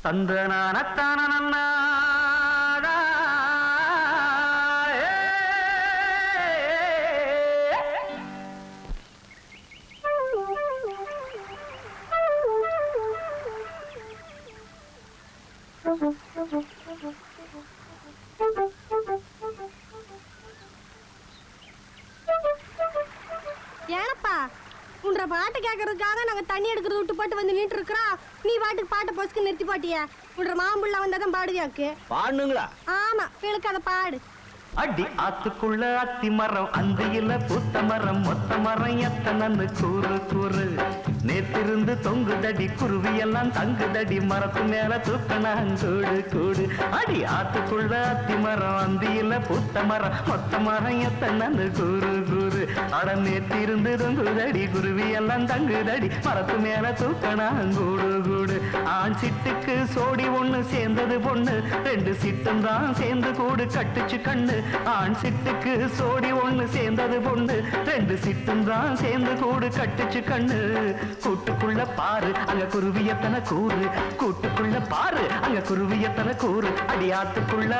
தந்தனானத்தான ஏனப்பா உன்ற பாட்டு கேட்கறதுக்காக நாங்க தண்ணி எடுக்கிறது விட்டு போட்டு வந்து நின்று இருக்கிறோம். நீ பாட்டுக்கு பாட்டை பொசுக்கு நிறுத்தி பாட்டிய. உன்ற மாம்புள்ள வந்தாதான் பாடுவியாக்கு. பாடுங்களா? ஆமா, பிள்ளைக்கு அதை பாடு. அடி ஆத்துக்குள்ள அத்தி மரம் அந்தியில பூத்த மரம் மொத்த மரம் எத்தனன்னு கூறு கூறு நேத்திருந்து தொங்குதடி குருவி எல்லாம் தங்குதடி மரத்து மேல தூக்கணாங்கூடு கூடு. அடி ஆத்துக்குள்ள அத்தி மரம் அந்தியில பூத்த மரம் மொத்த மரம் எத்தனன்னு கூறு கூறு அட நேத்திருந்து தொங்குதடி குருவி எல்லாம் தங்குதடி மரத்து மேல தூக்கணாங்கூடு கூடு. ஆண் சிட்டுக்கு சோடி ஒண்ணு சேர்ந்தது பொண்ணு ரெண்டு சிட்டும் தான் சேர்ந்து கூடு கட்டுச்சு கண்ணு. ஆண் சிட்டுக்கு சோடி ஒண்ணு சேர்ந்தது பொண்ணு ரெண்டு சிட்டும் தான் சேர்ந்து கூடு கட்டுச்சு கண்ணு. கூட்டுக்குள்ள பாரு அங்க குருவியத்தன கூறு கூட்டுக்குள்ள பாரு அங்க குருவியத்தன கூறு அடியாத்துக்குள்ள